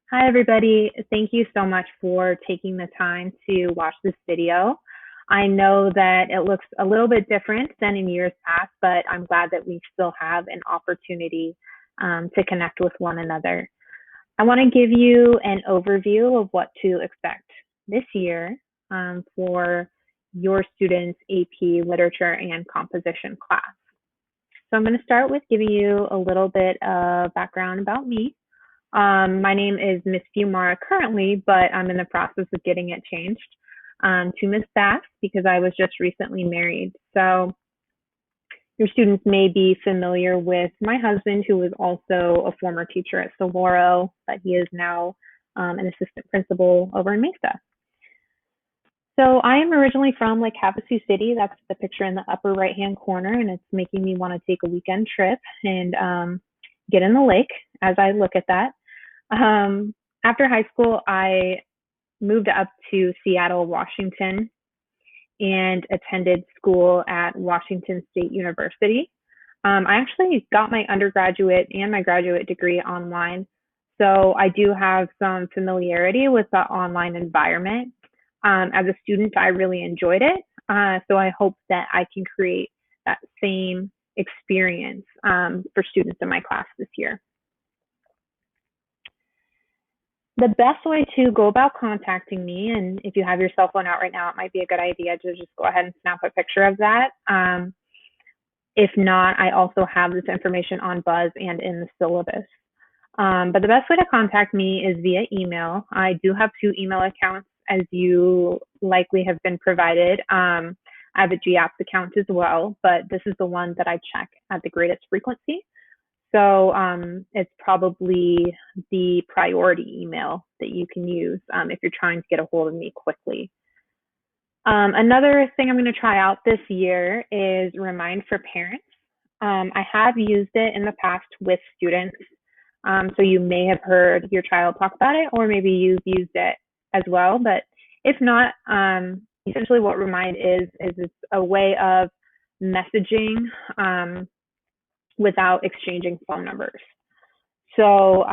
Hi, everybody. Thank you so much for taking the time to watch this video. I know that it looks a little bit different than in years past, but I'm glad that we still have an opportunity to connect with one another. I want to give you an overview of what to expect this year for your students' AP Literature and Composition class. So I'm going to start with giving you a little bit of background about me. My name is Miss Fiumara currently, but I'm in the process of getting it changed to Miss Bass because I was just recently married. So your students may be familiar with my husband, who was also a former teacher at Saguaro, but he is now an assistant principal over in Mesa. So I am originally from Lake Havasu City. That's the picture in the upper right-hand corner, and it's making me want to take a weekend trip and get in the lake as I look at that. After high school, I moved up to Seattle, Washington, and attended school at Washington State University. I actually got my undergraduate and my graduate degree online, so I do have some familiarity with the online environment. As a student, I really enjoyed it, so I hope that I can create that same experience for students in my class this year. The best way to go about contacting me, and if you have your cell phone out right now, it might be a good idea to just go ahead and snap a picture of that. If not, I also have this information on Buzz and in the syllabus. But the best way to contact me is via email. I do have two email accounts, as you likely have been provided. I have a GAPS account as well, but this is the one that I check at the greatest frequency. So it's probably the priority email that you can use if you're trying to get a hold of me quickly. Another thing I'm going to try out this year is Remind for Parents. I have used it in the past with students, so you may have heard your child talk about it, or maybe you've used it as well. But if not, essentially what Remind is it's a way of messaging without exchanging phone numbers. So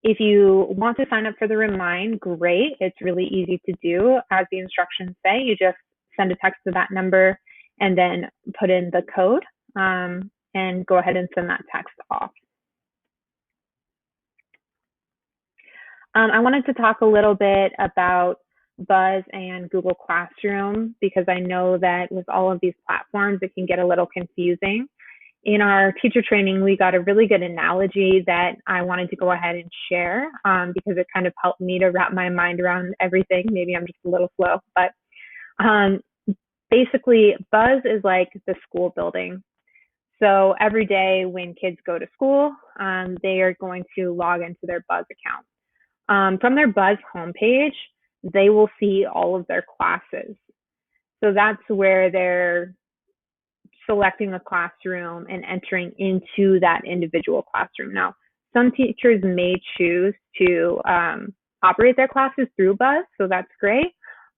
if you want to sign up for the Remind, great. It's really easy to do. As the instructions say, you just send a text to that number and then put in the code and go ahead and send that text off. I wanted to talk a little bit about Buzz and Google Classroom because I know that with all of these platforms, it can get a little confusing. In our teacher training, we got a really good analogy that I wanted to go ahead and share because it kind of helped me to wrap my mind around everything. Maybe I'm just a little slow, but basically, Buzz is like the school building. So every day when kids go to school, they are going to log into their Buzz account. From their Buzz homepage, they will see all of their classes. So that's where they're selecting a classroom and entering into that individual classroom. Now, some teachers may choose to operate their classes through Buzz, so that's great.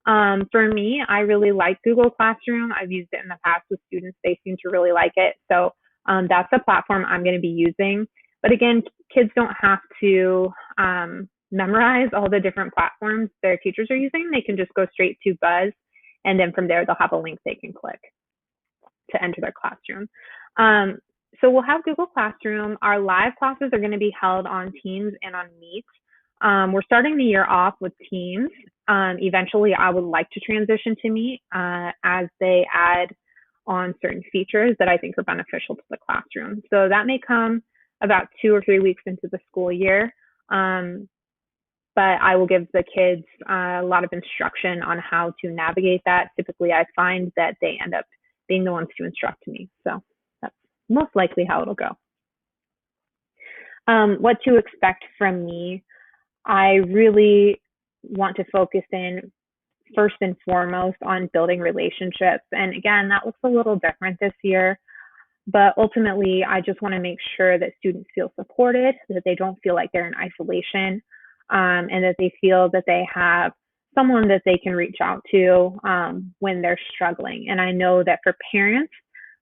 For me, I really like Google Classroom. I've used it in the past with students. They seem to really like it. So that's the platform I'm going to be using. But again, kids don't have to memorize all the different platforms their teachers are using. They can just go straight to Buzz, and then from there, they'll have a link they can click to enter their classroom. So we'll have Google Classroom. Our live classes are going to be held on Teams and on Meet. We're starting the year off with Teams. Eventually, I would like to transition to Meet as they add on certain features that I think are beneficial to the classroom. So that may come about 2 or 3 weeks into the school year. But I will give the kids a lot of instruction on how to navigate that. Typically, I find that they end up being the ones to instruct me. So that's most likely how it'll go. What to expect from me. I really want to focus in first and foremost on building relationships. And again, that looks a little different this year. But ultimately, I just want to make sure that students feel supported, that they don't feel like they're in isolation, and that they feel that they have someone that they can reach out to when they're struggling. And I know that for parents,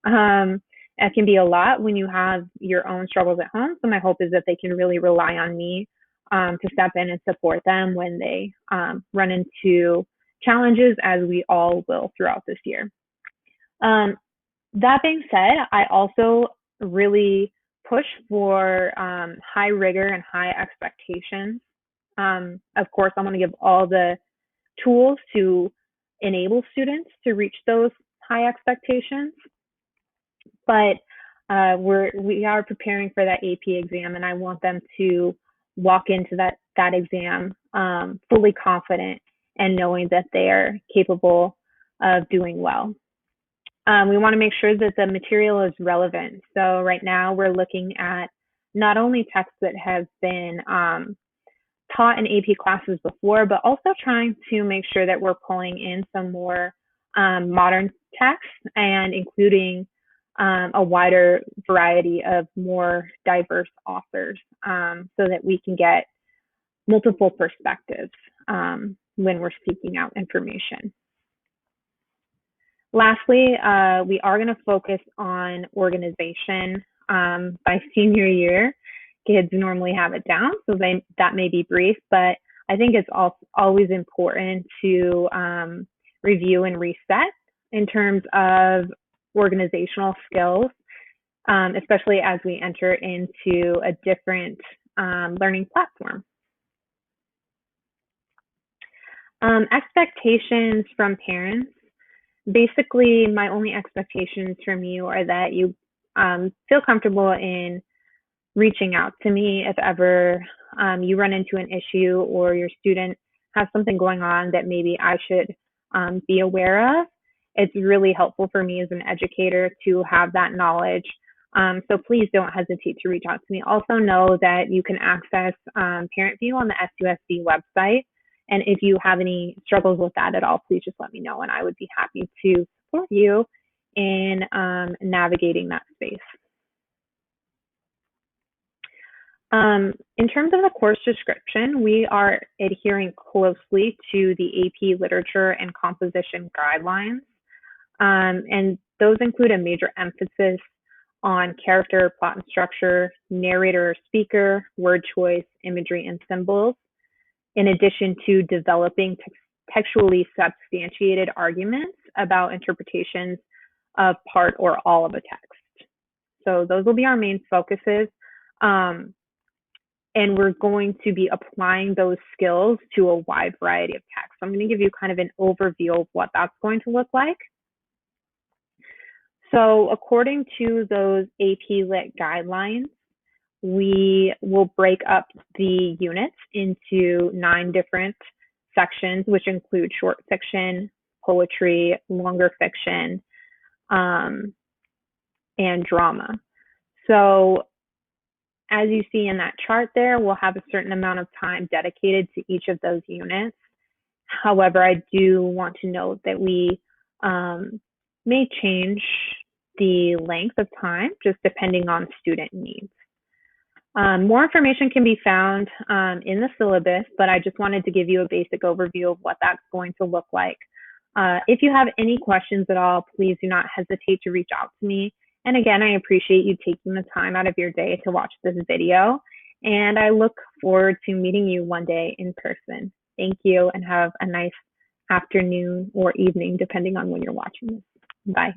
it can be a lot when you have your own struggles at home. So my hope is that they can really rely on me to step in and support them when they run into challenges, as we all will throughout this year. That being said, I also really push for high rigor and high expectations. Of course, I want to give all the tools to enable students to reach those high expectations, but we are preparing for that AP exam, and I want them to walk into that exam fully confident and knowing that they are capable of doing well. We want to make sure that the material is relevant. So right now we're looking at not only texts that have been taught in AP classes before, but also trying to make sure that we're pulling in some more modern texts and including a wider variety of more diverse authors so that we can get multiple perspectives when we're seeking out information. Lastly, we are going to focus on organization. By senior year, kids normally have it down, so that may be brief, but I think it's always important to review and reset in terms of organizational skills, especially as we enter into a different learning platform. Expectations from parents. Basically, my only expectations from you are that you feel comfortable in reaching out to me if ever you run into an issue or your student has something going on that maybe I should be aware of. It's really helpful for me as an educator to have that knowledge. So please don't hesitate to reach out to me. Also know that you can access Parent View on the SUSD website. And if you have any struggles with that at all, please just let me know, and I would be happy to support you in navigating that space. In terms of the course description, we are adhering closely to the AP Literature and Composition guidelines, and those include a major emphasis on character, plot and structure, narrator or speaker, word choice, imagery, and symbols, in addition to developing textually substantiated arguments about interpretations of part or all of a text. So those will be our main focuses. And we're going to be applying those skills to a wide variety of texts. So I'm going to give you kind of an overview of what that's going to look like. So according to those AP Lit guidelines, we will break up the units into 9 different sections, which include short fiction, poetry, longer fiction, and drama. So as you see in that chart there, we'll have a certain amount of time dedicated to each of those units. However, I do want to note that we may change the length of time just depending on student needs. More information can be found in the syllabus, but I just wanted to give you a basic overview of what that's going to look like. If you have any questions at all, please do not hesitate to reach out to me. And again, I appreciate you taking the time out of your day to watch this video, and I look forward to meeting you one day in person. Thank you, and have a nice afternoon or evening, depending on when you're watching this. Bye.